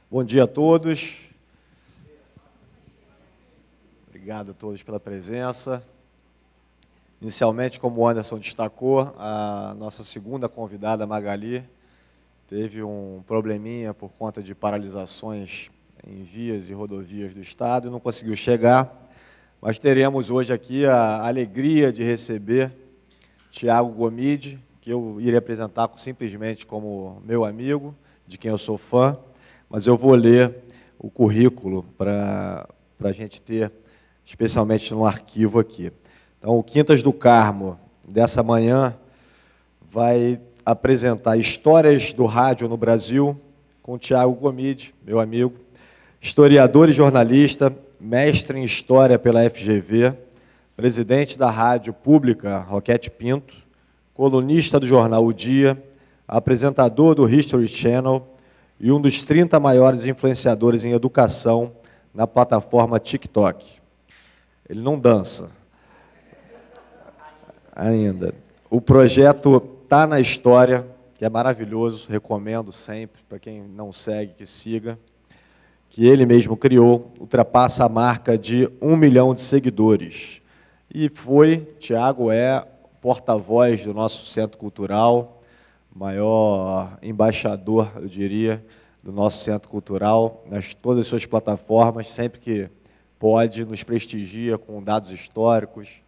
Bom dia a todos. Obrigado a todos pela presença. Inicialmente, como o Anderson destacou, a nossa segunda convidada, Magali, teve um probleminha por conta de paralisações em vias e rodovias do Estado e não conseguiu chegar. Mas teremos hoje aqui a alegria de receber Tiago Gomide, que eu irei apresentar simplesmente como meu amigo, de quem eu sou fã, mas eu vou ler o currículo para a gente ter, especialmente no arquivo aqui. Então, o Quintas do Carmo, dessa manhã, vai apresentar histórias do rádio no Brasil, com Tiago Gomide, meu amigo, historiador e jornalista, mestre em História pela FGV, presidente da Rádio Pública Roquete Pinto, colunista do jornal O Dia, apresentador do History Channel e um dos 30 maiores influenciadores em educação na plataforma TikTok. Ele não dança ainda. O projeto Tá na História, que é maravilhoso, recomendo sempre, para quem não segue, que siga, que ele mesmo criou, ultrapassa a marca de 1 milhão de seguidores. E Tiago é porta-voz do nosso Centro Cultural, maior embaixador, eu diria, do nosso Centro Cultural, nas todas as suas plataformas, sempre que pode, nos prestigia com dados históricos,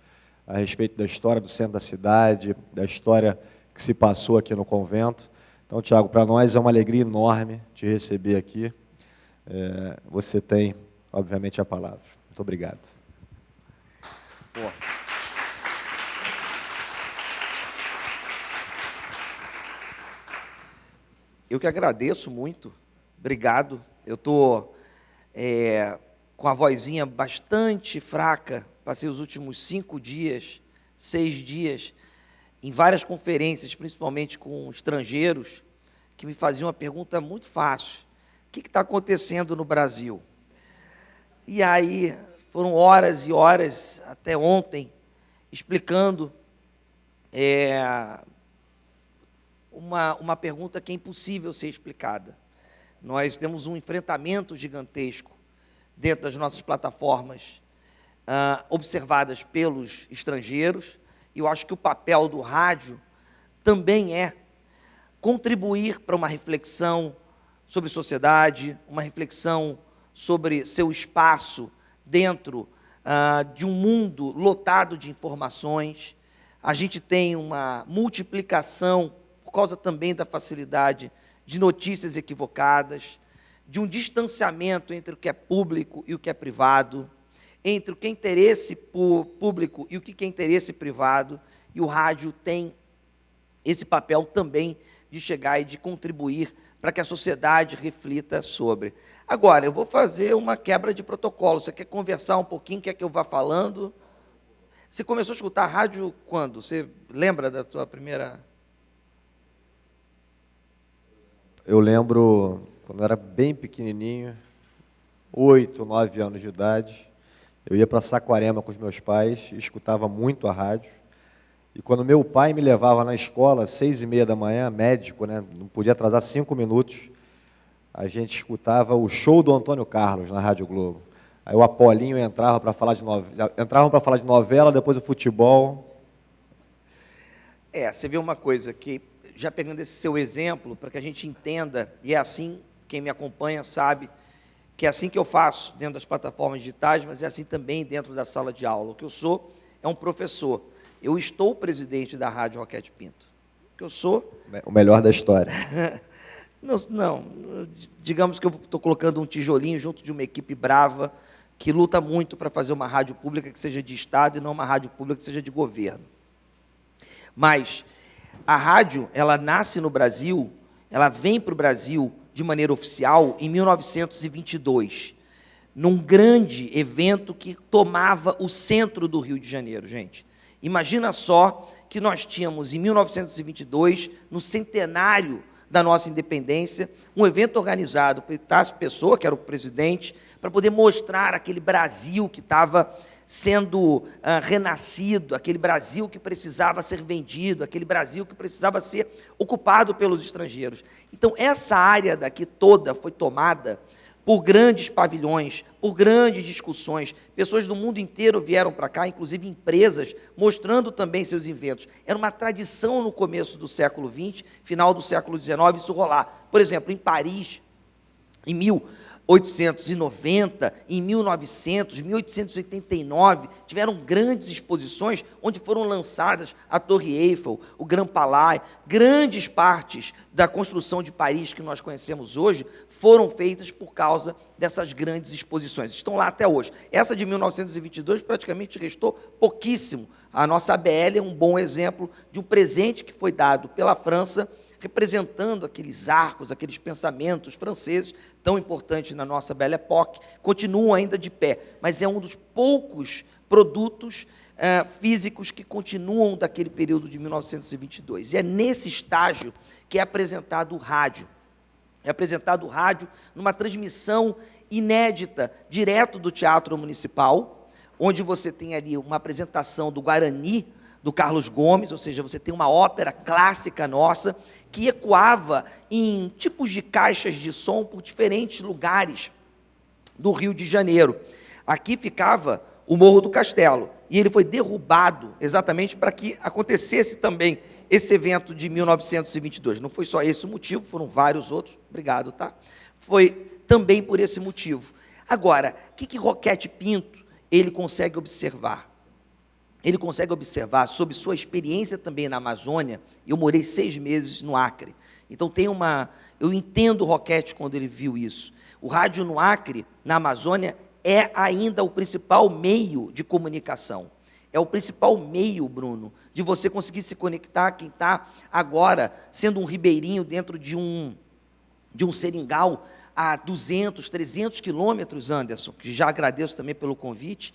a respeito da história do centro da cidade, da história que se passou aqui no convento. Então, Tiago, para nós é uma alegria enorme te receber aqui. Você tem, obviamente, a palavra. Muito obrigado. Boa. Eu que agradeço muito. Obrigado. Eu estou com a vozinha bastante fraca. Passei os últimos 5 dias, 6 dias, em várias conferências, principalmente com estrangeiros, que me faziam uma pergunta muito fácil. O que está acontecendo no Brasil? E aí, foram horas e horas, até ontem, explicando uma pergunta que é impossível ser explicada. Nós temos um enfrentamento gigantesco dentro das nossas plataformas, observadas pelos estrangeiros, e eu acho que o papel do rádio também é contribuir para uma reflexão sobre sociedade, uma reflexão sobre seu espaço dentro de um mundo lotado de informações. A gente tem uma multiplicação, por causa também da facilidade de notícias equivocadas, de um distanciamento entre o que é público e o que é privado, entre o que é interesse público e o que é interesse privado, e o rádio tem esse papel também de chegar e de contribuir para que a sociedade reflita sobre. Agora, eu vou fazer uma quebra de protocolo. Você quer conversar um pouquinho, quer que eu vá falando? Você começou a escutar a rádio quando? Você lembra da sua primeira... Eu lembro, quando eu era bem pequenininho, 8, 9 anos de idade, eu ia para Saquarema com os meus pais e escutava muito a rádio. E quando meu pai me levava na escola, às 6h30 da manhã, médico, né, não podia atrasar 5 minutos, a gente escutava o show do Antônio Carlos na Rádio Globo. Aí o Apolinho entrava para falar de novela, depois o futebol. Você vê uma coisa que, já pegando esse seu exemplo, para que a gente entenda, e é assim, quem me acompanha sabe, que é assim que eu faço dentro das plataformas digitais, mas é assim também dentro da sala de aula. O que eu sou é um professor. Eu estou presidente da Rádio Roquete Pinto. O que eu sou... O melhor da história. Não, digamos que eu estou colocando um tijolinho junto de uma equipe brava que luta muito para fazer uma rádio pública que seja de Estado e não uma rádio pública que seja de governo. Mas a rádio, ela nasce no Brasil, ela vem para o Brasil de maneira oficial em 1922, num grande evento que tomava o centro do Rio de Janeiro, gente. Imagina só que nós tínhamos, em 1922, no centenário da nossa independência, um evento organizado por Itácio Pessoa, que era o presidente, para poder mostrar aquele Brasil que estava sendo renascido, aquele Brasil que precisava ser vendido, aquele Brasil que precisava ser ocupado pelos estrangeiros. Então, essa área daqui toda foi tomada por grandes pavilhões, por grandes discussões. Pessoas do mundo inteiro vieram para cá, inclusive empresas, mostrando também seus inventos. Era uma tradição no começo do século XX, final do século XIX, isso rolar. Por exemplo, em Paris, em 1890, em 1900, 1889, tiveram grandes exposições onde foram lançadas a Torre Eiffel, o Grand Palais, grandes partes da construção de Paris que nós conhecemos hoje foram feitas por causa dessas grandes exposições. Estão lá até hoje. Essa de 1922 praticamente restou pouquíssimo. A nossa ABL é um bom exemplo de um presente que foi dado pela França representando aqueles arcos, aqueles pensamentos franceses, tão importantes na nossa Belle Époque, continuam ainda de pé, mas é um dos poucos produtos físicos que continuam daquele período de 1922. E é nesse estágio que é apresentado o rádio. É apresentado o rádio numa transmissão inédita, direto do Teatro Municipal, onde você tem ali uma apresentação do Guarani, do Carlos Gomes, ou seja, você tem uma ópera clássica nossa, que ecoava em tipos de caixas de som por diferentes lugares do Rio de Janeiro. Aqui ficava o Morro do Castelo, e ele foi derrubado exatamente para que acontecesse também esse evento de 1922. Não foi só esse o motivo, foram vários outros, obrigado, tá? Foi também por esse motivo. Agora, o que Roquete Pinto ele consegue observar? Ele consegue observar, sob sua experiência também na Amazônia, eu morei 6 meses no Acre, então eu entendo o Roquete quando ele viu isso. O rádio no Acre, na Amazônia, é ainda o principal meio de comunicação. É o principal meio, Bruno, de você conseguir se conectar, quem está agora sendo um ribeirinho dentro de um seringal a 200, 300 quilômetros, Anderson, que já agradeço também pelo convite.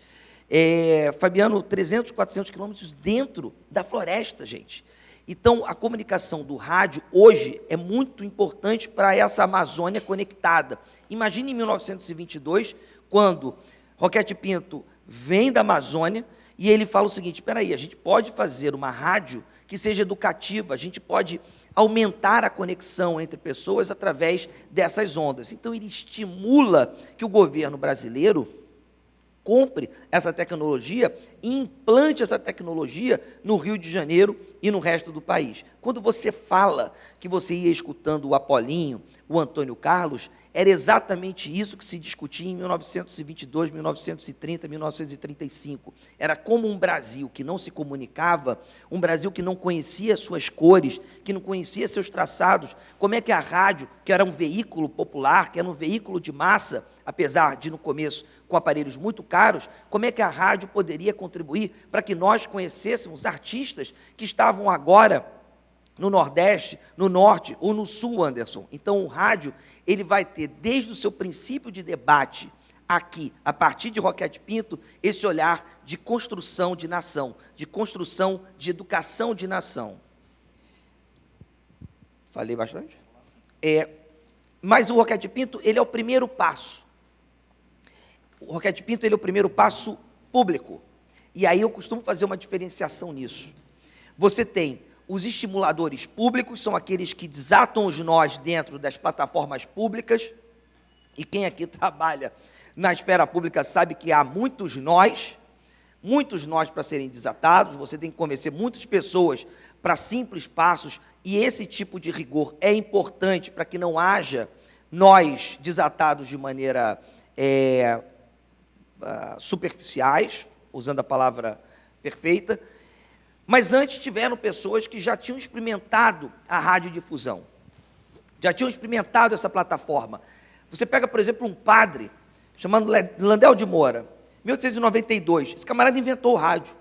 Fabiano, 300, 400 quilômetros dentro da floresta, gente. Então, a comunicação do rádio, hoje, é muito importante para essa Amazônia conectada. Imagine em 1922, quando Roquete Pinto vem da Amazônia, e ele fala o seguinte, espera aí, a gente pode fazer uma rádio que seja educativa, a gente pode aumentar a conexão entre pessoas através dessas ondas. Então, ele estimula que o governo brasileiro compre essa tecnologia e implante essa tecnologia no Rio de Janeiro e no resto do país. Quando você fala que você ia escutando o Apolinho, o Antônio Carlos, era exatamente isso que se discutia em 1922, 1930, 1935. Era como um Brasil que não se comunicava, um Brasil que não conhecia suas cores, que não conhecia seus traçados, como é que a rádio, que era um veículo popular, que era um veículo de massa, apesar de, no começo, com aparelhos muito caros, como é que a rádio poderia contribuir para que nós conhecêssemos artistas que estavam agora no Nordeste, no Norte ou no Sul, Anderson. Então, o rádio ele vai ter, desde o seu princípio de debate, aqui, a partir de Roquete Pinto, esse olhar de construção de nação, de construção de educação de nação. Falei bastante? Mas o Roquete Pinto, ele é o primeiro passo. O Roquete Pinto, ele é o primeiro passo público. E aí eu costumo fazer uma diferenciação nisso. Você tem os estimuladores públicos, são aqueles que desatam os nós dentro das plataformas públicas, e quem aqui trabalha na esfera pública sabe que há muitos nós para serem desatados, você tem que convencer muitas pessoas para simples passos, e esse tipo de rigor é importante para que não haja nós desatados de maneira superficiais, usando a palavra perfeita. Mas antes tiveram pessoas que já tinham experimentado a radiodifusão, já tinham experimentado essa plataforma. Você pega, por exemplo, um padre chamado Landel de Moura, 1892, esse camarada inventou o rádio.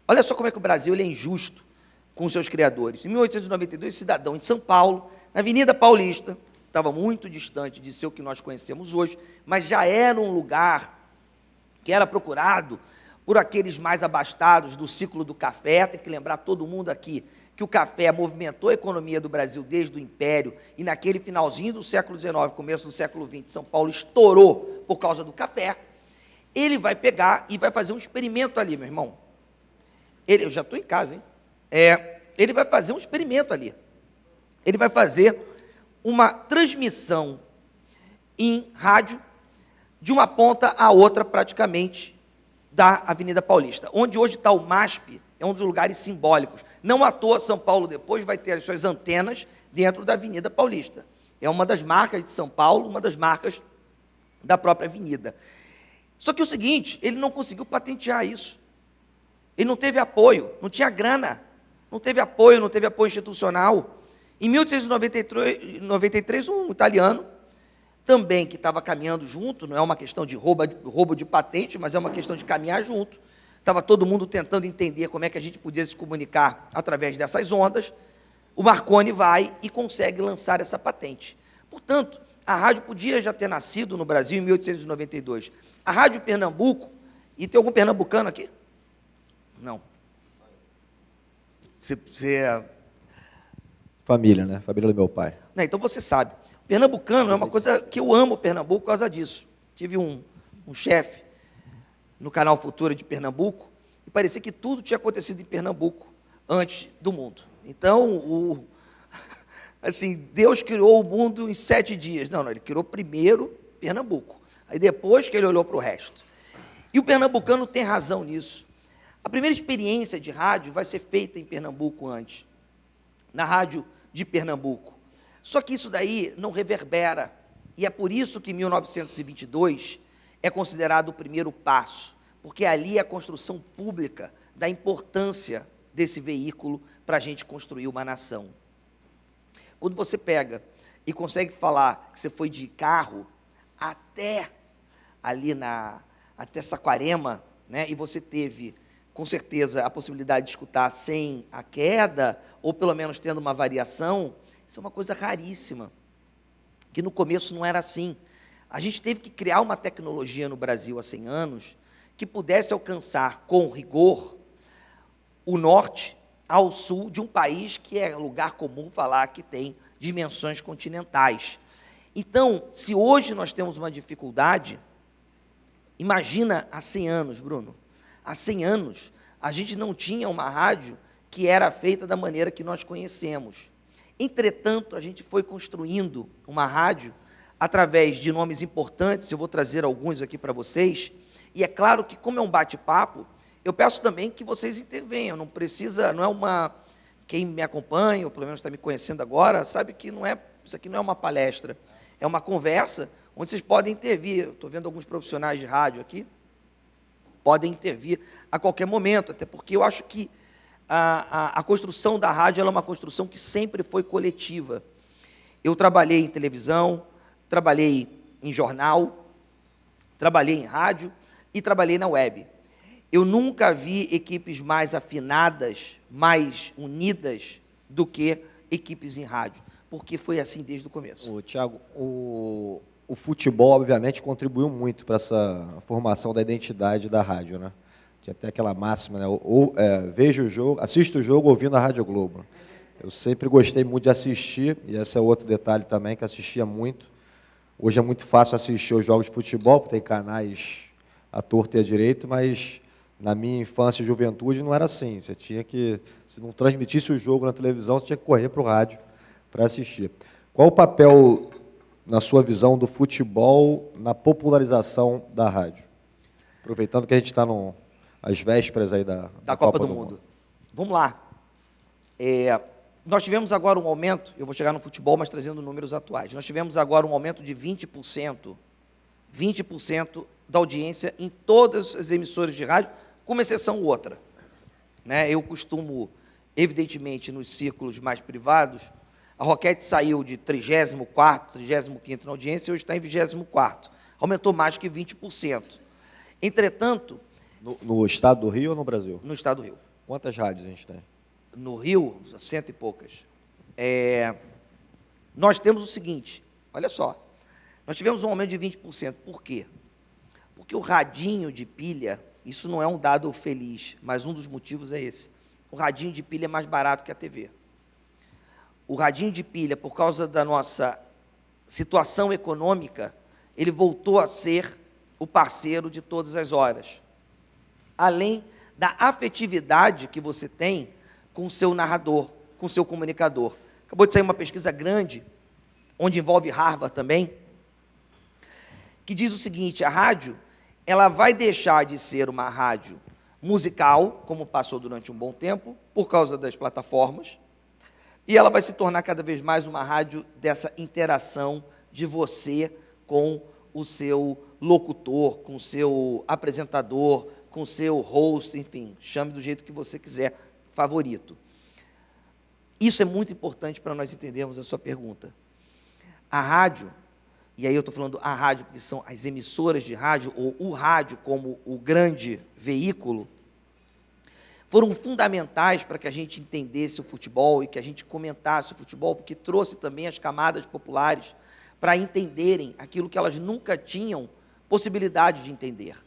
Olha só como é que o Brasil ele é injusto com os seus criadores. Em 1892, cidadão de São Paulo, na Avenida Paulista, estava muito distante de ser o que nós conhecemos hoje, mas já era um lugar que era procurado por aqueles mais abastados do ciclo do café. Tem que lembrar todo mundo aqui que o café movimentou a economia do Brasil desde o Império, e naquele finalzinho do século XIX, começo do século XX, São Paulo estourou por causa do café. Ele vai pegar e vai fazer um experimento ali, meu irmão. Eu já estou em casa, hein? Ele vai fazer um experimento ali. Ele vai fazer uma transmissão em rádio de uma ponta a outra, praticamente, da Avenida Paulista. Onde hoje está o MASP, é um dos lugares simbólicos. Não à toa, São Paulo depois vai ter as suas antenas dentro da Avenida Paulista. É uma das marcas de São Paulo, uma das marcas da própria avenida. Só que o seguinte, ele não conseguiu patentear isso. Ele não teve apoio, não tinha grana, não teve apoio institucional. Em 1893, um italiano, também que estava caminhando junto, não é uma questão de roubo de patente, mas é uma questão de caminhar junto. Estava todo mundo tentando entender como é que a gente podia se comunicar através dessas ondas. O Marconi vai e consegue lançar essa patente. Portanto, a rádio podia já ter nascido no Brasil em 1892. A Rádio Pernambuco, e tem algum pernambucano aqui? Não. Família, né? Família do meu pai. Não, então você sabe. Pernambucano é uma coisa que eu amo Pernambuco por causa disso. Tive um chefe no canal Futura de Pernambuco e parecia que tudo tinha acontecido em Pernambuco antes do mundo. Então, assim, Deus criou o mundo em 7 dias. Não, ele criou primeiro Pernambuco. Aí depois que ele olhou para o resto. E o pernambucano tem razão nisso. A primeira experiência de rádio vai ser feita em Pernambuco antes, na rádio de Pernambuco. Só que isso daí não reverbera, e é por isso que 1922 é considerado o primeiro passo, porque ali é a construção pública da importância desse veículo para a gente construir uma nação. Quando você pega e consegue falar que você foi de carro até ali até Saquarema, né, e você teve, com certeza, a possibilidade de escutar sem a queda, ou pelo menos tendo uma variação, isso é uma coisa raríssima, que no começo não era assim. A gente teve que criar uma tecnologia no Brasil há 100 anos que pudesse alcançar com rigor o norte ao sul de um país que é lugar comum falar que tem dimensões continentais. Então, se hoje nós temos uma dificuldade, imagina há 100 anos, Bruno. Há 100 anos, a gente não tinha uma rádio que era feita da maneira que nós conhecemos. Entretanto, a gente foi construindo uma rádio através de nomes importantes, eu vou trazer alguns aqui para vocês, e é claro que, como é um bate-papo, eu peço também que vocês intervenham, não precisa, não é uma... Quem me acompanha, ou pelo menos está me conhecendo agora, sabe que isso aqui não é uma palestra, é uma conversa onde vocês podem intervir. Estou vendo alguns profissionais de rádio aqui, podem intervir a qualquer momento, até porque eu acho que a construção da rádio ela é uma construção que sempre foi coletiva. Eu trabalhei em televisão, trabalhei em jornal, trabalhei em rádio e trabalhei na web. Eu nunca vi equipes mais afinadas, mais unidas do que equipes em rádio, porque foi assim desde o começo. Tiago, o futebol, obviamente, contribuiu muito para essa formação da identidade da rádio, né? Tinha até aquela máxima, né? Vejo o jogo, assisto o jogo ouvindo a Rádio Globo. Eu sempre gostei muito de assistir, e esse é outro detalhe também, que assistia muito. Hoje é muito fácil assistir os jogos de futebol, porque tem canais à torta e à direita, mas na minha infância e juventude não era assim. Você tinha que, se não transmitisse o jogo na televisão, você tinha que correr para o rádio para assistir. Qual o papel, na sua visão, do futebol na popularização da rádio? Aproveitando que a gente está às vésperas aí da Copa do Mundo. Vamos lá. Nós tivemos agora um aumento, eu vou chegar no futebol, mas trazendo números atuais. Nós tivemos agora um aumento de 20% da audiência em todas as emissoras de rádio, com uma exceção outra. Né? Eu costumo, evidentemente, nos círculos mais privados, a Roquette saiu de 34º, 35º na audiência e hoje está em 24º. Aumentou mais que 20%. Entretanto... No estado do Rio ou no Brasil? No estado do Rio. Quantas rádios a gente tem? No Rio, 100 e poucas. Nós temos o seguinte, olha só, nós tivemos um aumento de 20%. Por quê? Porque o radinho de pilha, isso não é um dado feliz, mas um dos motivos é esse. O radinho de pilha é mais barato que a TV. O radinho de pilha, por causa da nossa situação econômica, ele voltou a ser o parceiro de todas as horas, além da afetividade que você tem com o seu narrador, com o seu comunicador. Acabou de sair uma pesquisa grande, onde envolve Harvard também, que diz o seguinte: a rádio, ela vai deixar de ser uma rádio musical, como passou durante um bom tempo, por causa das plataformas, e ela vai se tornar cada vez mais uma rádio dessa interação de você com o seu locutor, com o seu apresentador, com o seu host, enfim, chame do jeito que você quiser, favorito. Isso é muito importante para nós entendermos a sua pergunta. A rádio, e aí eu estou falando a rádio porque são as emissoras de rádio, ou o rádio como o grande veículo, foram fundamentais para que a gente entendesse o futebol e que a gente comentasse o futebol, porque trouxe também as camadas populares para entenderem aquilo que elas nunca tinham possibilidade de entender.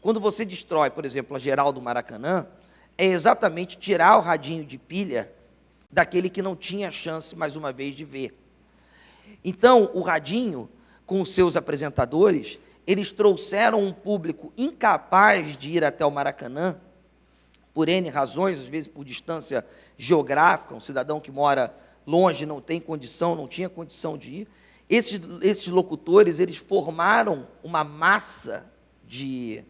Quando você destrói, por exemplo, a geral do Maracanã, é exatamente tirar o radinho de pilha daquele que não tinha chance, mais uma vez, de ver. Então, o radinho, com os seus apresentadores, eles trouxeram um público incapaz de ir até o Maracanã, por N razões, às vezes por distância geográfica, um cidadão que mora longe não tem condição, não tinha condição de ir. Esses locutores, eles formaram uma massa de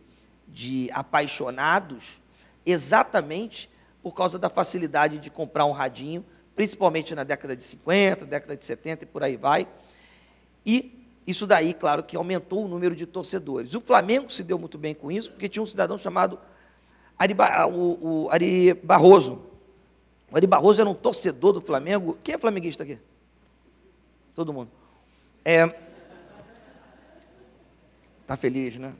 apaixonados exatamente por causa da facilidade de comprar um radinho, principalmente na década de 50, década de 70 e por aí vai. E isso daí, claro, que aumentou o número de torcedores. O Flamengo se deu muito bem com isso, porque tinha um cidadão chamado Ari Barroso. O Ari Barroso era um torcedor do Flamengo. Quem é flamenguista aqui? Todo mundo. Tá feliz, né?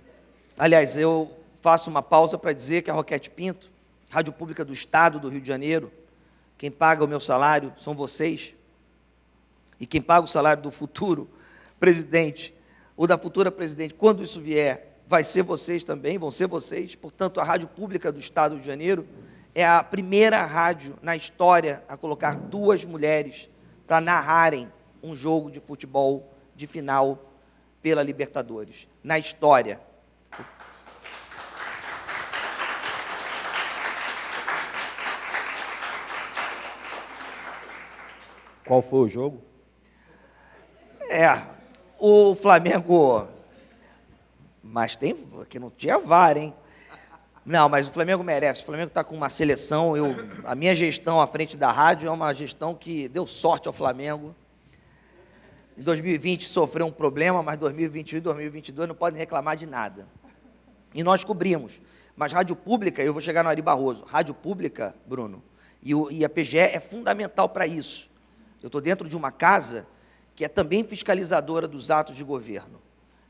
Aliás, eu faço uma pausa para dizer que a Roquete Pinto, Rádio Pública do Estado do Rio de Janeiro, quem paga o meu salário são vocês, e quem paga o salário do futuro presidente, ou da futura presidente, quando isso vier, vai ser vocês também, vão ser vocês. Portanto, a Rádio Pública do Estado do Rio de Janeiro é a primeira rádio na história a colocar 2 mulheres para narrarem um jogo de futebol de final pela Libertadores. Na história. Qual foi o jogo? O Flamengo... Mas tem... que não tinha VAR, hein? Não, mas o Flamengo merece. O Flamengo está com uma seleção. A minha gestão à frente da rádio é uma gestão que deu sorte ao Flamengo. Em 2020 sofreu um problema, mas 2021 e 2022 não podem reclamar de nada. E nós cobrimos. Mas rádio pública, eu vou chegar no Ari Barroso, rádio pública, Bruno, e a PGE é fundamental para isso. Eu estou dentro de uma casa que é também fiscalizadora dos atos de governo.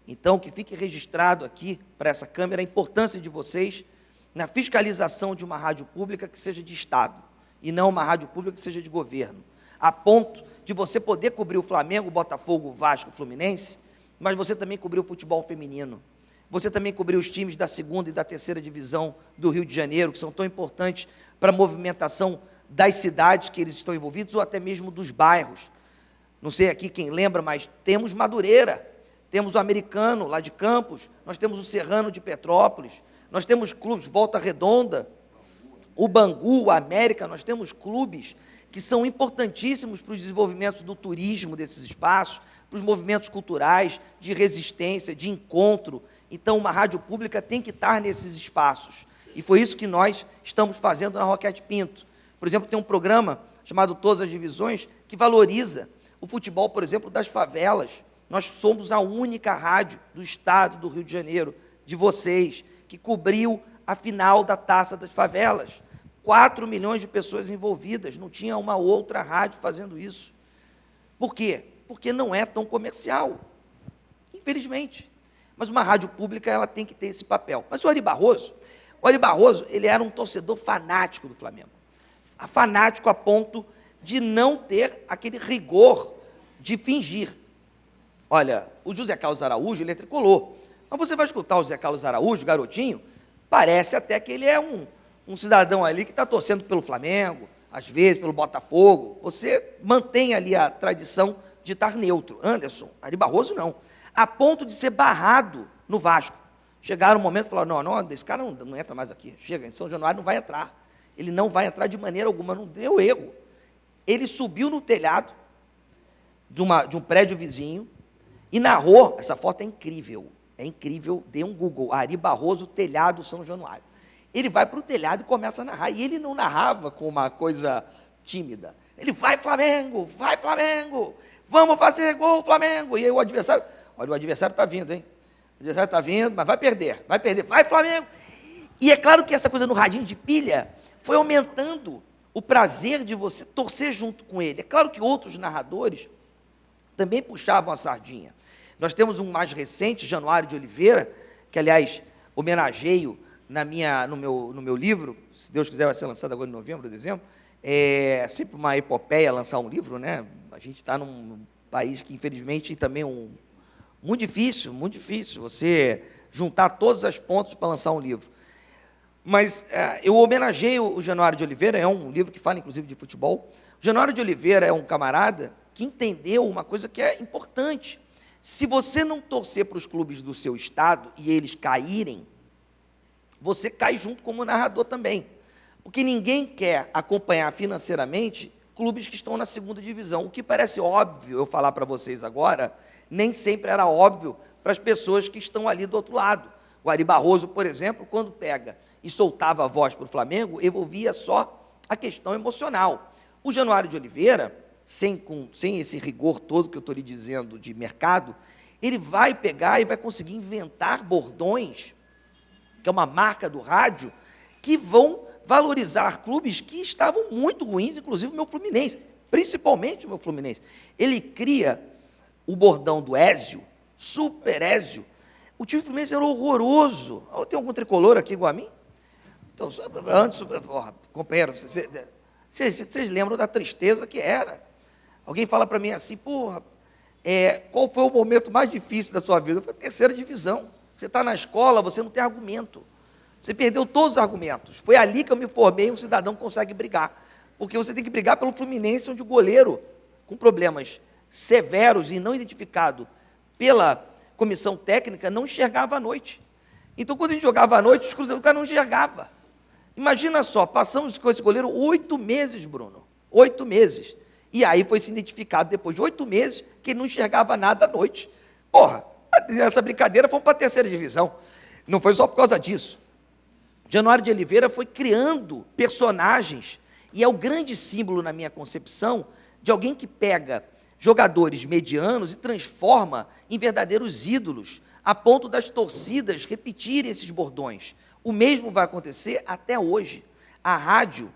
Então, que fique registrado aqui, para essa câmera, a importância de vocês na fiscalização de uma rádio pública que seja de Estado, e não uma rádio pública que seja de governo, a ponto de você poder cobrir o Flamengo, o Botafogo, o Vasco, o Fluminense, mas você também cobrir o futebol feminino. Você também cobrir os times da 2ª e da 3ª divisão do Rio de Janeiro, que são tão importantes para a movimentação das cidades que eles estão envolvidos, ou até mesmo dos bairros. Não sei aqui quem lembra, mas temos Madureira, temos o Americano, lá de Campos, nós temos o Serrano de Petrópolis, nós temos clubes Volta Redonda, o Bangu, a América, nós temos clubes que são importantíssimos para os desenvolvimentos do turismo desses espaços, para os movimentos culturais, de resistência, de encontro. Então, uma rádio pública tem que estar nesses espaços. E foi isso que nós estamos fazendo na Roquete Pinto. Por exemplo, tem um programa chamado Todas as Divisões, que valoriza o futebol, por exemplo, das favelas. Nós somos a única rádio do estado do Rio de Janeiro, de vocês, que cobriu a final da Taça das Favelas. 4 milhões de pessoas envolvidas, não tinha uma outra rádio fazendo isso. Por quê? Porque não é tão comercial, infelizmente. Mas uma rádio pública, ela tem que ter esse papel. Mas o Ari Barroso, ele era um torcedor fanático do Flamengo. Fanático a ponto de não ter aquele rigor de fingir. Olha, o José Carlos Araújo, ele é tricolor. Mas você vai escutar o José Carlos Araújo, garotinho, parece até que ele é um cidadão ali que está torcendo pelo Flamengo, às vezes pelo Botafogo. Você mantém ali a tradição de estar neutro. Anderson, Ari Barroso não. A ponto de ser barrado no Vasco. Chegaram um momento e falaram, não, esse cara não entra mais aqui, chega, em São Januário não vai entrar. Ele não vai entrar de maneira alguma, não deu erro. Ele subiu no telhado de um prédio vizinho e narrou, essa foto é incrível, dê um Google, Ari Barroso, telhado São Januário. Ele vai para o telhado e começa a narrar, e ele não narrava com uma coisa tímida. Ele vai Flamengo, vamos fazer gol, Flamengo. E aí o adversário está vindo, hein? O adversário está vindo, mas vai perder, vai Flamengo. E é claro que essa coisa no radinho de pilha foi aumentando o prazer de você torcer junto com ele. É claro que outros narradores também puxavam a sardinha. Nós temos um mais recente, Januário de Oliveira, que, aliás, homenageio no meu livro, se Deus quiser vai ser lançado agora em novembro, dezembro. É sempre uma epopeia lançar um livro, né? A gente está num país que, infelizmente, também é muito difícil você juntar todas as pontas para lançar um livro. Mas eu homenageio o Januário de Oliveira, é um livro que fala, inclusive, de futebol. O Januário de Oliveira é um camarada que entendeu uma coisa que é importante. Se você não torcer para os clubes do seu estado e eles caírem, você cai junto como narrador também. Porque ninguém quer acompanhar financeiramente clubes que estão na segunda divisão. O que parece óbvio eu falar para vocês agora, nem sempre era óbvio para as pessoas que estão ali do outro lado. O Ari Barroso, por exemplo, quando pega e soltava a voz para o Flamengo, envolvia só a questão emocional. O Januário de Oliveira, sem esse rigor todo que eu estou lhe dizendo de mercado, ele vai pegar e vai conseguir inventar bordões, que é uma marca do rádio, que vão valorizar clubes que estavam muito ruins, inclusive o meu Fluminense, principalmente o meu Fluminense. Ele cria o bordão do Ézio, Super Ézio. O time do Fluminense era horroroso. Tem algum tricolor aqui igual a mim? Então, antes, companheiro, vocês lembram da tristeza que era? Alguém fala para mim assim, qual foi o momento mais difícil da sua vida? Foi a terceira divisão. Você está na escola, você não tem argumento. Você perdeu todos os argumentos. Foi ali que eu me formei, um cidadão que consegue brigar. Porque você tem que brigar pelo Fluminense, onde o goleiro, com problemas severos e não identificado pela comissão técnica, não enxergava à noite. Então, quando a gente jogava à noite, o cara não enxergava. Imagina só, passamos com esse goleiro 8 meses, Bruno. 8 meses. E aí foi se identificado, depois de 8 meses, que ele não enxergava nada à noite. Essa brincadeira foi para a terceira divisão. Não foi só por causa disso. Januário de Oliveira foi criando personagens, e é o grande símbolo, na minha concepção, de alguém que pega jogadores medianos e transforma em verdadeiros ídolos, a ponto das torcidas repetirem esses bordões. O mesmo vai acontecer até hoje. A rádio,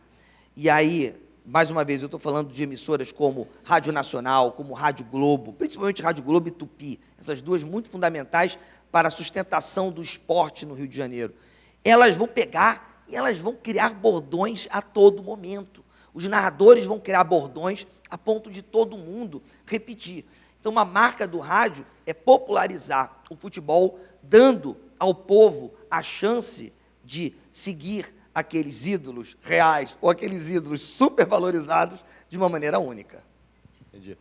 e aí, mais uma vez, eu estou falando de emissoras como Rádio Nacional, como Rádio Globo, principalmente Rádio Globo e Tupi, essas duas muito fundamentais para a sustentação do esporte no Rio de Janeiro. Elas vão pegar e elas vão criar bordões a todo momento. Os narradores vão criar bordões a ponto de todo mundo repetir. Então, uma marca do rádio é popularizar o futebol, dando ao povo a chance de seguir aqueles ídolos reais ou aqueles ídolos supervalorizados de uma maneira única. Entendi.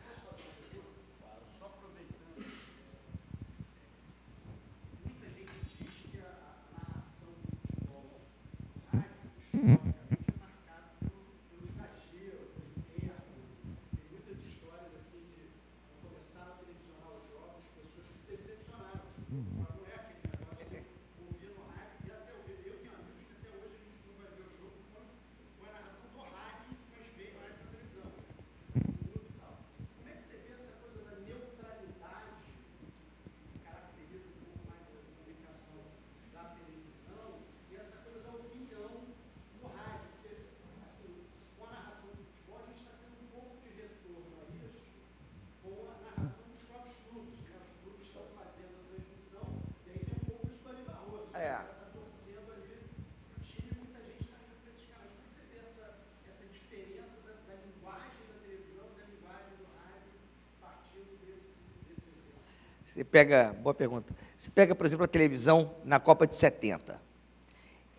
Você pega, boa pergunta, você pega, por exemplo, a televisão na Copa de 70.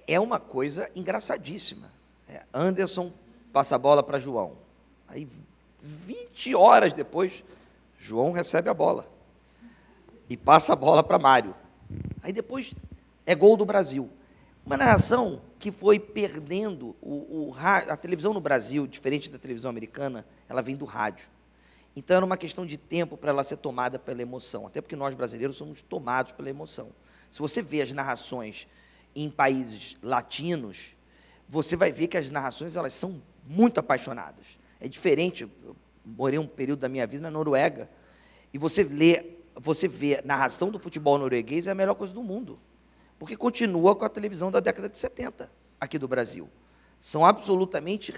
É uma coisa engraçadíssima. Anderson passa a bola para João. Aí, 20 horas depois, João recebe a bola e passa a bola para Mário. Aí depois, é gol do Brasil. Uma narração que foi perdendo, a televisão no Brasil, diferente da televisão americana, ela vem do rádio. Então, era uma questão de tempo para ela ser tomada pela emoção, até porque nós, brasileiros, somos tomados pela emoção. Se você vê as narrações em países latinos, você vai ver que as narrações elas são muito apaixonadas. É diferente, eu morei um período da minha vida na Noruega, e você vê a narração do futebol norueguês é a melhor coisa do mundo, porque continua com a televisão da década de 70, aqui do Brasil. São absolutamente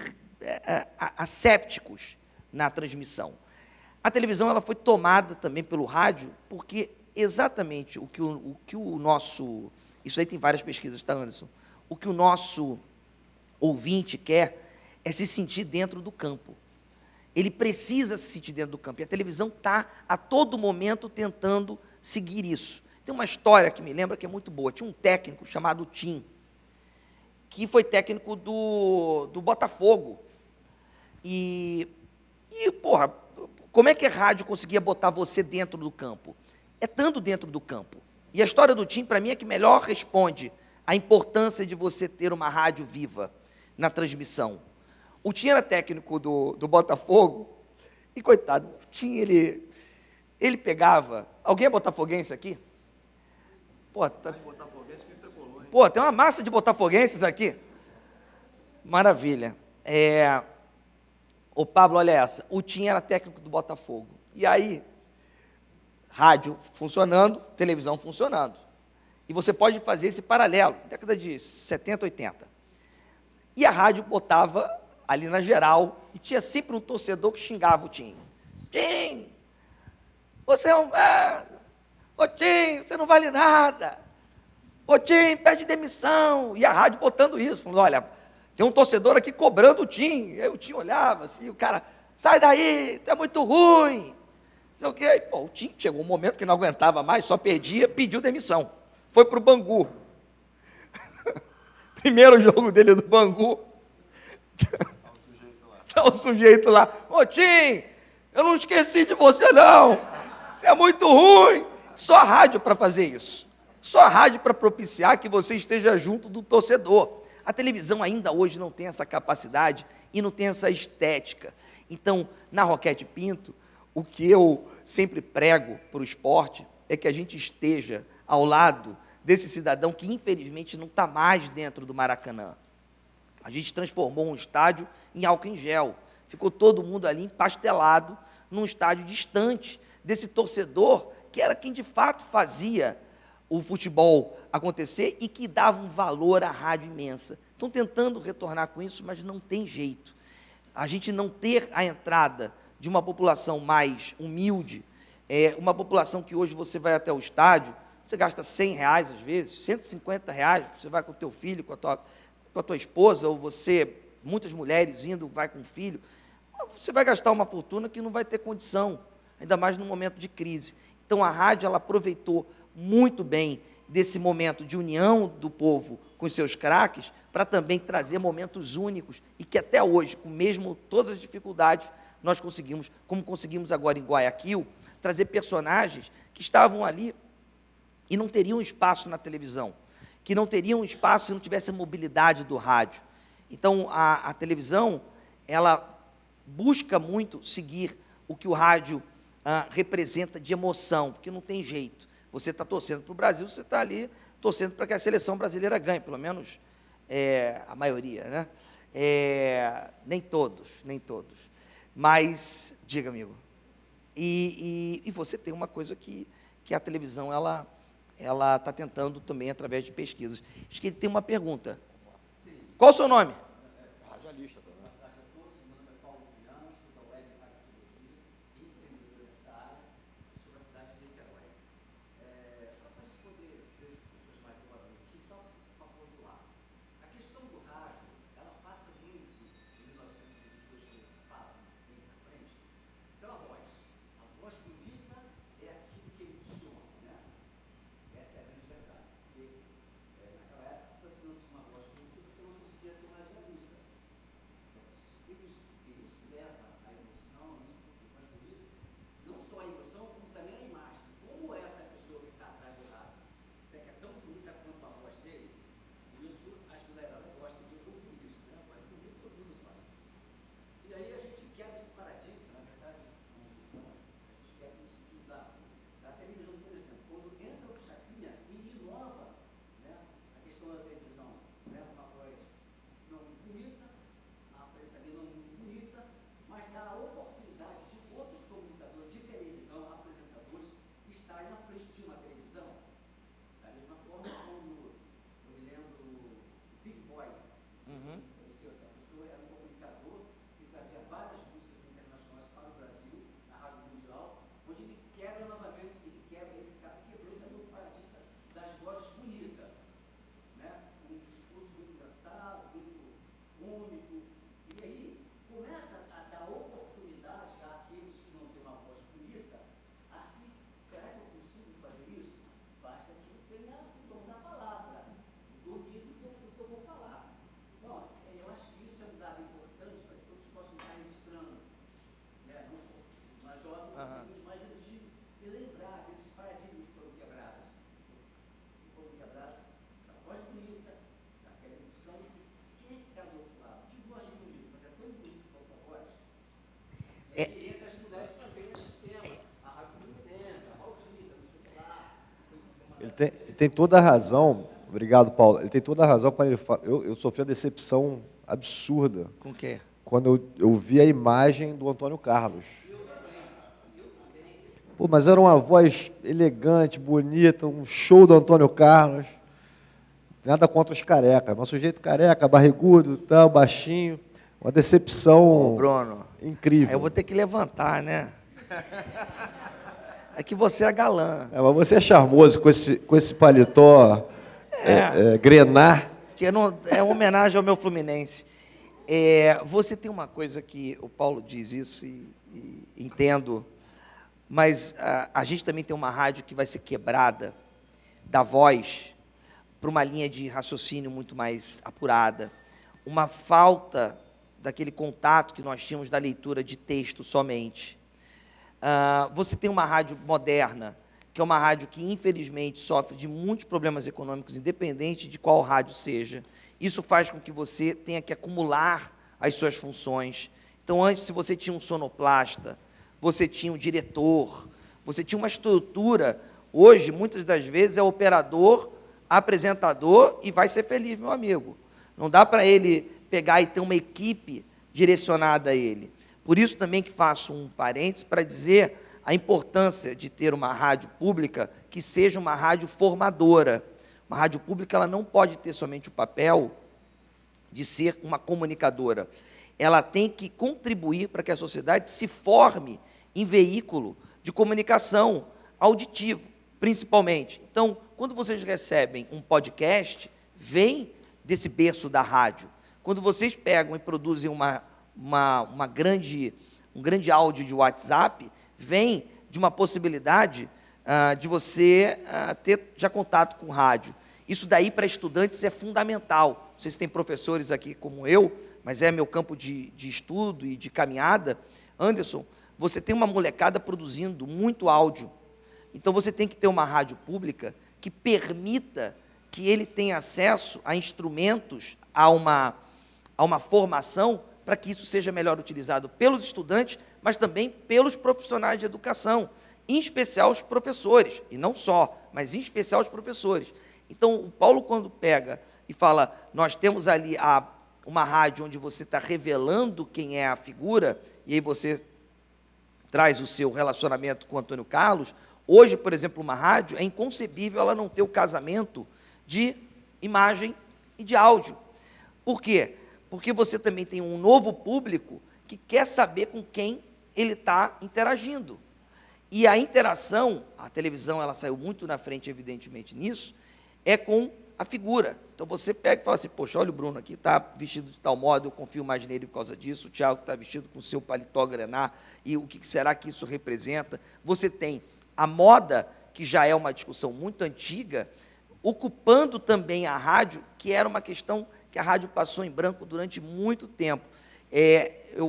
assépticos na transmissão. A televisão ela foi tomada também pelo rádio, porque exatamente o que o nosso... Isso aí tem várias pesquisas, tá, Anderson? O que o nosso ouvinte quer é se sentir dentro do campo. Ele precisa se sentir dentro do campo. E a televisão está, a todo momento, tentando seguir isso. Tem uma história que me lembra que é muito boa. Tinha um técnico chamado Tim, que foi técnico do Botafogo. Porra, como é que a rádio conseguia botar você dentro do campo? É estando dentro do campo. E a história do Tim, para mim, é que melhor responde a importância de você ter uma rádio viva na transmissão. O Tim era técnico do Botafogo, e, coitado, o Tim, ele pegava... Alguém é botafoguense aqui? Pô, tem uma massa de botafoguenses aqui. Maravilha. Ô, Pablo, olha essa. O Tim era técnico do Botafogo. E aí, rádio funcionando, televisão funcionando. E você pode fazer esse paralelo, década de 70, 80. E a rádio botava ali na geral, e tinha sempre um torcedor que xingava o Tim. Tim, você é um... Ô Tim, você não vale nada. Ô Tim, pede demissão. E a rádio botando isso, falando, olha, tem um torcedor aqui cobrando o Tim. Aí o Tim olhava assim, o cara, sai daí, tu é muito ruim. Não sei o quê. Aí, pô, o Tim chegou um momento que não aguentava mais, só perdia, pediu demissão. Foi para o Bangu. Primeiro jogo dele do Bangu. Está o sujeito lá. Ô Tim, eu não esqueci de você não. Você é muito ruim. Só a rádio para fazer isso. Só a rádio para propiciar que você esteja junto do torcedor. A televisão ainda hoje não tem essa capacidade e não tem essa estética. Então, na Roquete Pinto, o que eu sempre prego para o esporte é que a gente esteja ao lado desse cidadão que, infelizmente, não está mais dentro do Maracanã. A gente transformou um estádio em álcool em gel. Ficou todo mundo ali empastelado num estádio distante desse torcedor que era quem, de fato, fazia o futebol acontecer e que dava um valor à rádio imensa. Estão tentando retornar com isso, mas não tem jeito. A gente não ter a entrada de uma população mais humilde, uma população que hoje você vai até o estádio, você gasta R$100 às vezes, R$150, você vai com o teu filho, com a tua esposa, ou você, muitas mulheres indo, vai com o filho, você vai gastar uma fortuna que não vai ter condição, ainda mais num momento de crise. Então, a rádio, ela aproveitou muito bem desse momento de união do povo com os seus craques, para também trazer momentos únicos, e que até hoje, com mesmo todas as dificuldades, nós conseguimos, como conseguimos agora em Guayaquil, trazer personagens que estavam ali e não teriam espaço na televisão, que não teriam espaço se não tivesse a mobilidade do rádio. Então, a televisão, ela busca muito seguir o que o rádio representa de emoção, porque não tem jeito. Você está torcendo para o Brasil, você está ali torcendo para que a seleção brasileira ganhe, pelo menos a maioria, né? Nem todos. Mas, diga, amigo, e você tem uma coisa que a televisão, ela está tentando também, através de pesquisas. Acho que ele tem uma pergunta. Sim. Qual o seu nome? Radialista também. Ele tem toda a razão. Obrigado, Paulo. Ele tem toda a razão quando ele fala. Eu sofri uma decepção absurda. Com o quê? Quando eu vi a imagem do Antônio Carlos. Pô, mas era uma voz elegante, bonita, um show do Antônio Carlos. Nada contra os carecas, mas sujeito careca, barrigudo, tal, baixinho. Uma decepção. Ô, Bruno, incrível. aí eu vou ter que levantar, né? É que você é galã. Mas você é charmoso com esse paletó grená. Que não, é uma homenagem ao meu Fluminense. Você tem uma coisa que o Paulo diz isso e entendo, mas a gente também tem uma rádio que vai ser quebrada da voz para uma linha de raciocínio muito mais apurada, uma falta daquele contato que nós tínhamos da leitura de texto somente. Você tem uma rádio moderna, que é uma rádio que, infelizmente, sofre de muitos problemas econômicos, independente de qual rádio seja. Isso faz com que você tenha que acumular as suas funções. Então, antes, se você tinha um sonoplasta, você tinha um diretor, você tinha uma estrutura. Hoje, muitas das vezes, é operador, apresentador e vai ser feliz, meu amigo. Não dá para ele pegar e ter uma equipe direcionada a ele. Por isso também que faço um parênteses para dizer a importância de ter uma rádio pública que seja uma rádio formadora. Uma rádio pública ela não pode ter somente o papel de ser uma comunicadora. Ela tem que contribuir para que a sociedade se forme em veículo de comunicação auditivo, principalmente. Então, quando vocês recebem um podcast, vem desse berço da rádio. Quando vocês pegam e produzem um grande áudio de WhatsApp, vem de uma possibilidade de você ter já contato com rádio. Isso daí, para estudantes, é fundamental. Vocês têm professores aqui como eu, mas é meu campo de estudo e de caminhada. Anderson, você tem uma molecada produzindo muito áudio. Então, você tem que ter uma rádio pública que permita que ele tenha acesso a instrumentos, a uma formação, para que isso seja melhor utilizado pelos estudantes, mas também pelos profissionais de educação, em especial os professores, e não só, mas em especial os professores. Então, o Paulo, quando pega e fala, nós temos ali uma rádio onde você está revelando quem é a figura, e aí você traz o seu relacionamento com o Antônio Carlos. Hoje, por exemplo, uma rádio, é inconcebível ela não ter o casamento de imagem e de áudio. Por quê? Porque você também tem um novo público que quer saber com quem ele está interagindo. E a interação, a televisão ela saiu muito na frente, evidentemente, nisso, é com a figura. Então, você pega e fala assim, poxa, olha o Bruno aqui, está vestido de tal modo, eu confio mais nele por causa disso, o Thiago está vestido com o seu paletó grená, e o que será que isso representa? Você tem a moda, que já é uma discussão muito antiga, ocupando também a rádio, que era uma questão que a rádio passou em branco durante muito tempo.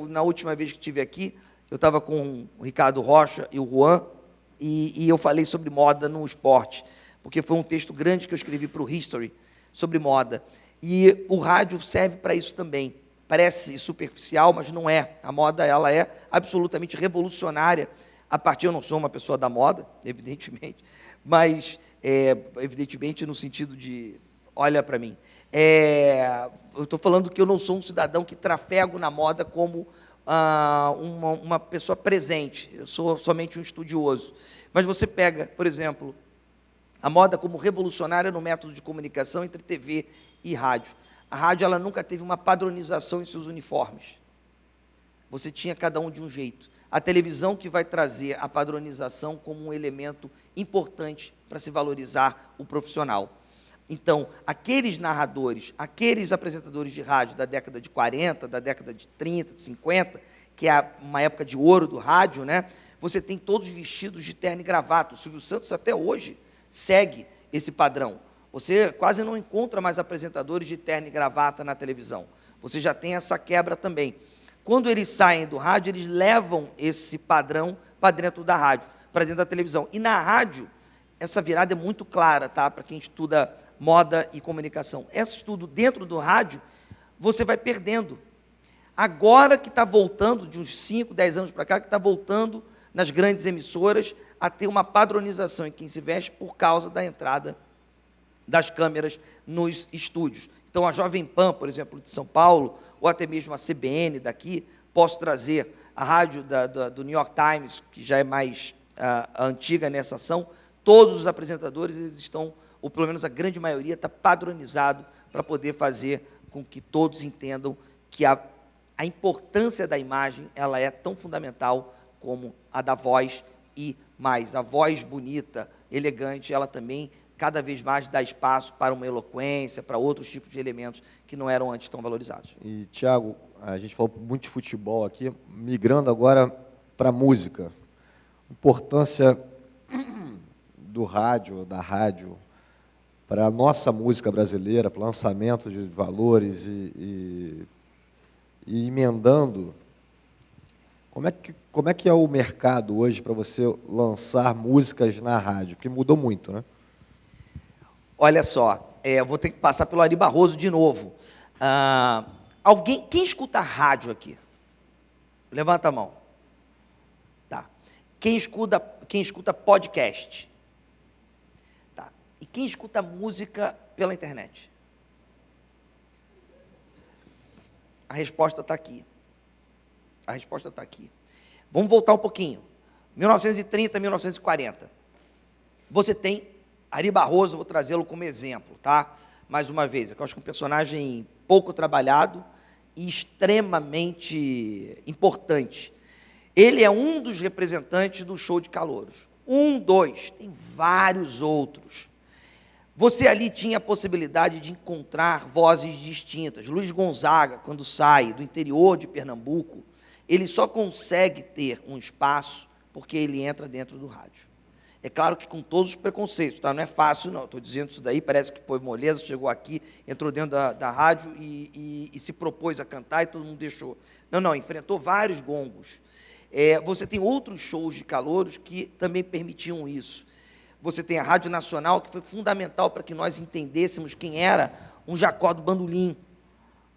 Na última vez que estive aqui, eu estava com o Ricardo Rocha e o Juan, e eu falei sobre moda no esporte, porque foi um texto grande que eu escrevi para o History, sobre moda. E o rádio serve para isso também. Parece superficial, mas não é. A moda ela é absolutamente revolucionária. Eu não sou uma pessoa da moda, evidentemente, mas, evidentemente, no sentido de, olha para mim, eu estou falando que eu não sou um cidadão que trafego na moda como uma pessoa presente, eu sou somente um estudioso. Mas você pega, por exemplo, a moda como revolucionária no método de comunicação entre TV e rádio. A rádio ela nunca teve uma padronização em seus uniformes. Você tinha cada um de um jeito. A televisão que vai trazer a padronização como um elemento importante para se valorizar o profissional. Então, aqueles narradores, aqueles apresentadores de rádio da década de 40, da década de 30, de 50, que é uma época de ouro do rádio, né? Você tem todos vestidos de terno e gravata. O Silvio Santos, até hoje, segue esse padrão. Você quase não encontra mais apresentadores de terno e gravata na televisão. Você já tem essa quebra também. Quando eles saem do rádio, eles levam esse padrão para dentro da rádio, para dentro da televisão. E na rádio, essa virada é muito clara, tá? Para quem estuda moda e comunicação. Esse estudo dentro do rádio, você vai perdendo. Agora que está voltando, de uns 5, 10 anos para cá, que está voltando nas grandes emissoras a ter uma padronização em quem se veste por causa da entrada das câmeras nos estúdios. Então, a Jovem Pan, por exemplo, de São Paulo, ou até mesmo a CBN daqui, posso trazer a rádio do New York Times, que já é mais antiga nessa ação, todos os apresentadores eles estão, ou pelo menos a grande maioria, está padronizado para poder fazer com que todos entendam que a importância da imagem ela é tão fundamental como a da voz e mais. A voz bonita, elegante, ela também cada vez mais dá espaço para uma eloquência, para outros tipos de elementos que não eram antes tão valorizados. E, Tiago, a gente falou muito de futebol aqui, migrando agora para a música. Importância do rádio, da rádio, para a nossa música brasileira, para o lançamento de valores e emendando, como é que é o mercado hoje para você lançar músicas na rádio? Porque mudou muito, né? Olha só, eu vou ter que passar pelo Ari Barroso de novo. Quem escuta rádio aqui? Levanta a mão. Tá. Quem escuta podcast? Tá. E quem escuta música pela internet? A resposta está aqui. A resposta está aqui. Vamos voltar um pouquinho. 1930, 1940. Você tem Ari Barroso, vou trazê-lo como exemplo, tá? Mais uma vez, eu acho que é um personagem pouco trabalhado e extremamente importante. Ele é um dos representantes do show de calouros. Tem vários outros. Você ali tinha a possibilidade de encontrar vozes distintas. Luiz Gonzaga, quando sai do interior de Pernambuco, ele só consegue ter um espaço porque ele entra dentro do rádio. É claro que com todos os preconceitos, tá? Não é fácil, não. Estou dizendo isso daí, parece que foi moleza, chegou aqui, entrou dentro da rádio e se propôs a cantar e todo mundo deixou. Não, enfrentou vários gongos. Você tem outros shows de calouros que também permitiam isso. Você tem a Rádio Nacional, que foi fundamental para que nós entendêssemos quem era um Jacó do Bandolim,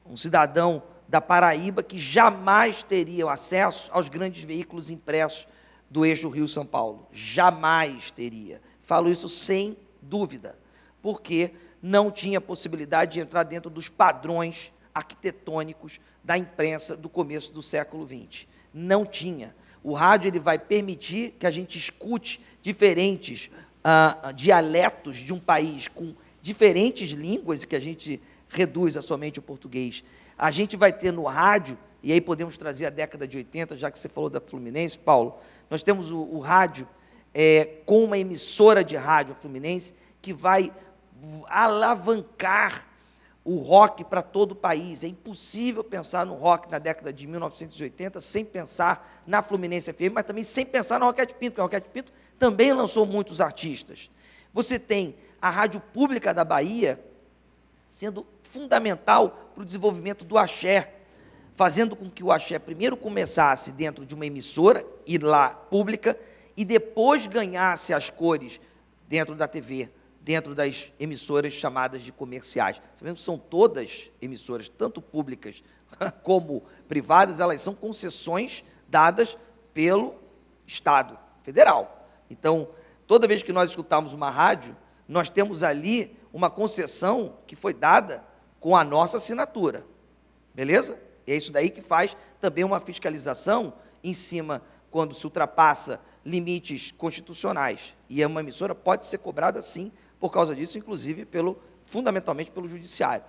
um cidadão da Paraíba que jamais teria acesso aos grandes veículos impressos do eixo Rio-São Paulo. Jamais teria. Falo isso sem dúvida, porque não tinha possibilidade de entrar dentro dos padrões arquitetônicos da imprensa do começo do século XX. Não tinha. O rádio ele vai permitir que a gente escute diferentes dialetos de um país com diferentes línguas, que a gente reduz a somente o português. A gente vai ter no rádio, e aí podemos trazer a década de 80, já que você falou da Fluminense, Paulo, nós temos o rádio com uma emissora de rádio Fluminense que vai alavancar o rock para todo o país. É impossível pensar no rock na década de 1980 sem pensar na Fluminense FM, mas também sem pensar na Roquete Pinto, porque a Roquete Pinto também lançou muitos artistas. Você tem a Rádio Pública da Bahia sendo fundamental para o desenvolvimento do axé, fazendo com que o axé primeiro começasse dentro de uma emissora, e lá pública, e depois ganhasse as cores dentro da TV, dentro das emissoras chamadas de comerciais. Sabemos que são todas emissoras, tanto públicas como privadas, elas são concessões dadas pelo Estado Federal. Então, toda vez que nós escutamos uma rádio, nós temos ali uma concessão que foi dada com a nossa assinatura. Beleza? E é isso daí que faz também uma fiscalização em cima, quando se ultrapassa limites constitucionais. E uma emissora pode ser cobrada, sim, por causa disso, inclusive, fundamentalmente pelo judiciário.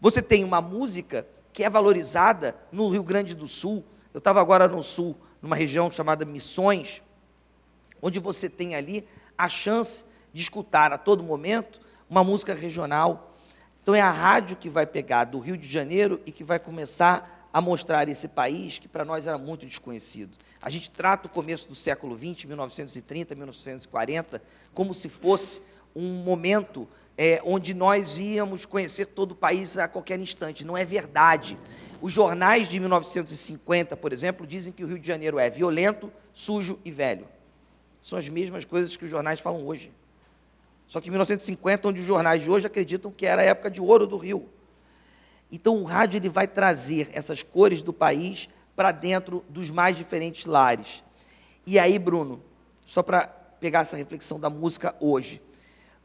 Você tem uma música que é valorizada no Rio Grande do Sul. Eu estava agora no Sul, numa região chamada Missões, onde você tem ali a chance de escutar a todo momento uma música regional. Então, é a rádio que vai pegar do Rio de Janeiro e que vai começar a mostrar esse país que para nós era muito desconhecido. A gente trata o começo do século XX, 1930, 1940, como se fosse um momento onde nós íamos conhecer todo o país a qualquer instante. Não é verdade. Os jornais de 1950, por exemplo, dizem que o Rio de Janeiro é violento, sujo e velho. São as mesmas coisas que os jornais falam hoje. Só que em 1950, onde os jornais de hoje acreditam que era a época de ouro do Rio. Então, o rádio ele vai trazer essas cores do país para dentro dos mais diferentes lares. E aí, Bruno, só para pegar essa reflexão da música hoje,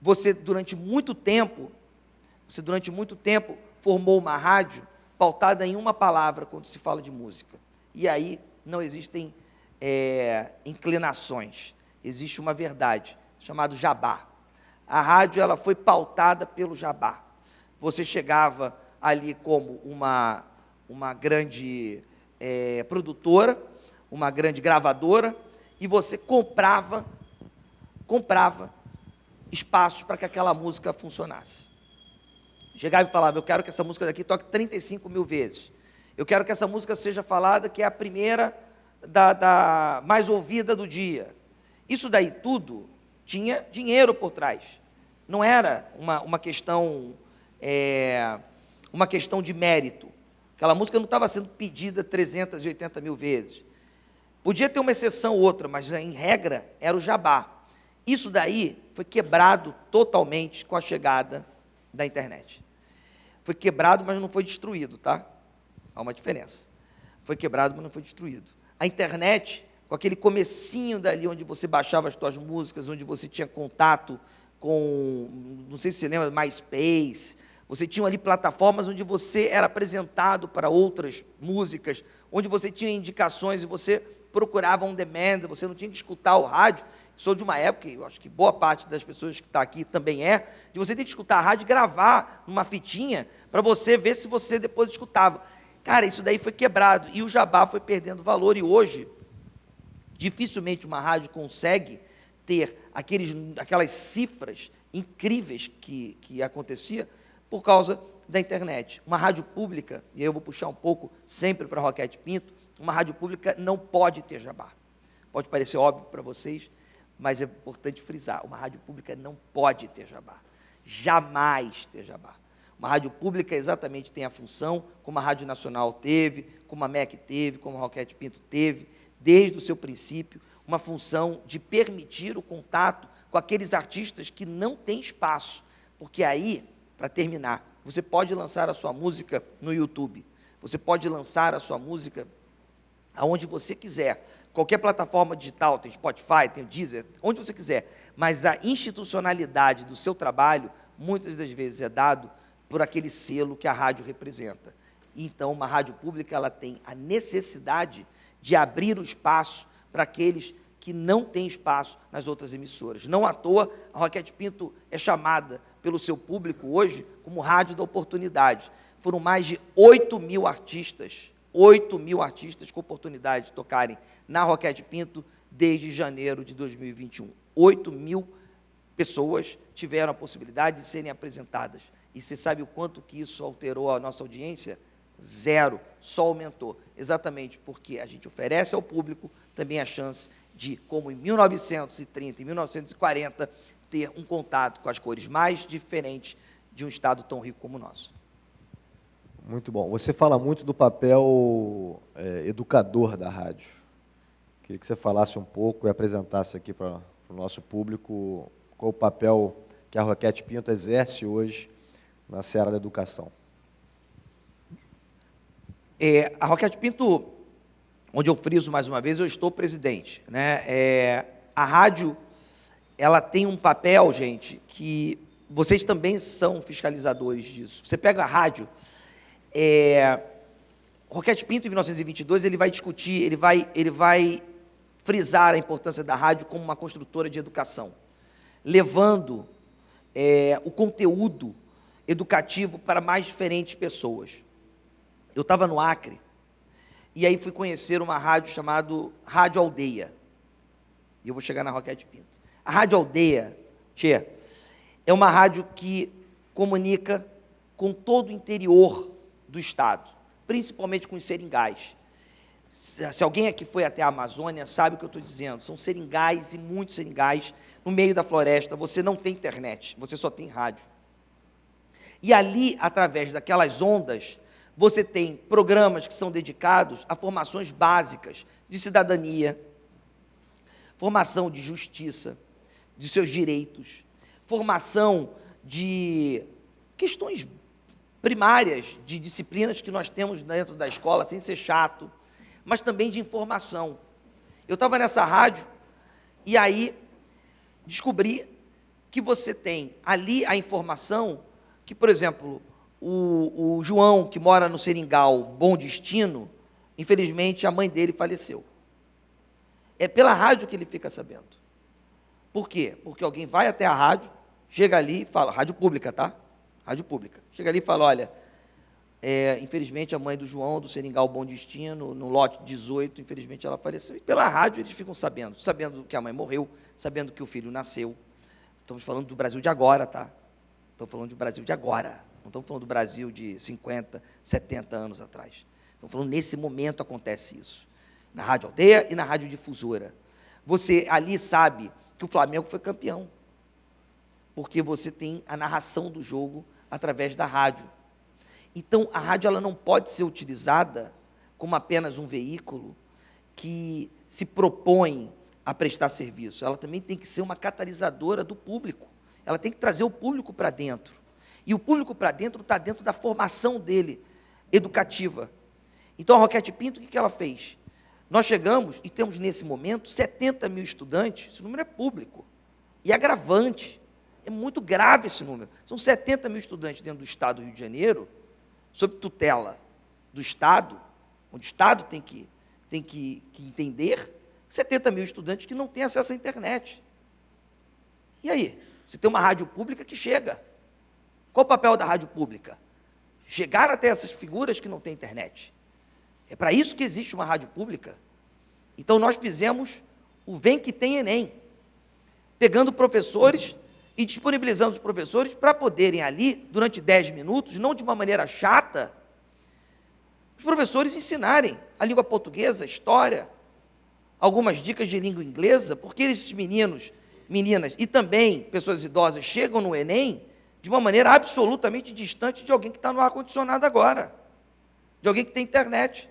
você durante muito tempo formou uma rádio pautada em uma palavra quando se fala de música. E aí não existem inclinações, existe uma verdade, chamada jabá. A rádio ela foi pautada pelo jabá. Você chegava ali como uma grande produtora, uma grande gravadora, e você comprava espaços para que aquela música funcionasse. Chegava e falava, eu quero que essa música daqui toque 35 mil vezes. Eu quero que essa música seja falada, que é a primeira da mais ouvida do dia. Isso daí tudo tinha dinheiro por trás. Não era uma questão de mérito. Aquela música não estava sendo pedida 380 mil vezes. Podia ter uma exceção ou outra, mas em regra era o jabá. Isso daí foi quebrado totalmente com a chegada da internet. Foi quebrado, mas não foi destruído, tá? Há uma diferença. Foi quebrado, mas não foi destruído. A internet, com aquele comecinho dali onde você baixava as suas músicas, onde você tinha contato com, não sei se você lembra, MySpace, você tinha ali plataformas onde você era apresentado para outras músicas, onde você tinha indicações e você procurava um demand, você não tinha que escutar o rádio. Sou de uma época, eu acho que boa parte das pessoas que está aqui também de você ter que escutar a rádio e gravar numa fitinha para você ver se você depois escutava. Cara, isso daí foi quebrado e o jabá foi perdendo valor e hoje, dificilmente uma rádio consegue ter aquelas cifras incríveis que acontecia por causa da internet. Uma rádio pública, e aí eu vou puxar um pouco sempre para a Roquete Pinto, uma rádio pública não pode ter jabá. Pode parecer óbvio para vocês, mas é importante frisar, uma rádio pública não pode ter jabá. Jamais ter jabá. Uma rádio pública exatamente tem a função, como a Rádio Nacional teve, como a MEC teve, como a Roquete Pinto teve, desde o seu princípio, uma função de permitir o contato com aqueles artistas que não têm espaço. Porque aí, para terminar, você pode lançar a sua música no YouTube, você pode lançar a sua música aonde você quiser, qualquer plataforma digital, tem Spotify, tem o Deezer, onde você quiser, mas a institucionalidade do seu trabalho, muitas das vezes é dado por aquele selo que a rádio representa. Então, uma rádio pública ela tem a necessidade de abrir o espaço para aqueles que não têm espaço nas outras emissoras. Não à toa, a Roquete Pinto é chamada pelo seu público hoje como rádio da oportunidade. Foram mais de 8 mil artistas com oportunidade de tocarem na Roquete Pinto desde janeiro de 2021. 8 mil pessoas tiveram a possibilidade de serem apresentadas. E você sabe o quanto que isso alterou a nossa audiência? Zero, só aumentou. Exatamente porque a gente oferece ao público também a chance de, como em 1930 e 1940, ter um contato com as cores mais diferentes de um estado tão rico como o nosso. Muito bom. Você fala muito do papel educador da rádio. Queria que você falasse um pouco e apresentasse aqui para o nosso público qual o papel que a Roquete Pinto exerce hoje na seara da educação. A Roquete Pinto, onde eu friso mais uma vez, eu estou presidente, né? A rádio, ela tem um papel, gente, que vocês também são fiscalizadores disso. Você pega a rádio, Roquete Pinto, em 1922, ele vai discutir, ele vai frisar a importância da rádio como uma construtora de educação, levando o conteúdo educativo para mais diferentes pessoas. Eu estava no Acre, e aí fui conhecer uma rádio chamada Rádio Aldeia, e eu vou chegar na Roquete Pinto. A Rádio Aldeia, é uma rádio que comunica com todo o interior do estado, principalmente com os seringais. Se alguém aqui foi até a Amazônia, sabe o que eu estou dizendo. São seringais e muitos seringais no meio da floresta. Você não tem internet, você só tem rádio. E ali, através daquelas ondas, você tem programas que são dedicados a formações básicas de cidadania, formação de justiça, de seus direitos, formação de questões primárias, de disciplinas que nós temos dentro da escola, sem ser chato, mas também de informação. Eu estava nessa rádio e aí descobri que você tem ali a informação que, por exemplo, o João, que mora no Seringal, Bom Destino, infelizmente a mãe dele faleceu. É pela rádio que ele fica sabendo. Por quê? Porque alguém vai até a rádio, chega ali e fala, rádio pública, tá? Rádio pública. Chega ali e fala, olha, infelizmente a mãe do João, do Seringal Bom Destino, no lote 18, infelizmente ela faleceu. E pela rádio eles ficam sabendo que a mãe morreu, sabendo que o filho nasceu. Estamos falando do Brasil de agora, tá? Estamos falando do Brasil de agora. Não estamos falando do Brasil de 50, 70 anos atrás. Estamos falando nesse momento acontece isso. Na Rádio Aldeia e na Rádio Difusora. Você ali sabe que o Flamengo foi campeão. Porque você tem a narração do jogo através da rádio. Então, a rádio ela não pode ser utilizada como apenas um veículo que se propõe a prestar serviço. Ela também tem que ser uma catalisadora do público. Ela tem que trazer o público para dentro. E o público para dentro está dentro da formação dele, educativa. Então, a Roquete Pinto, o que ela fez? Nós chegamos e temos, nesse momento, 70 mil estudantes. Esse número é público. E é agravante. É muito grave esse número. São 70 mil estudantes dentro do Estado do Rio de Janeiro, sob tutela do Estado, onde o Estado tem que entender, 70 mil estudantes que não têm acesso à internet. E aí? Você tem uma rádio pública que chega. Qual o papel da rádio pública? Chegar até essas figuras que não têm internet. É para isso que existe uma rádio pública. Então, nós fizemos o Vem que tem Enem, pegando professores e disponibilizando os professores para poderem ali, durante 10 minutos, não de uma maneira chata, os professores ensinarem a língua portuguesa, a história, algumas dicas de língua inglesa, porque esses meninos, meninas e também pessoas idosas chegam no Enem de uma maneira absolutamente distante de alguém que está no ar-condicionado agora, de alguém que tem internet.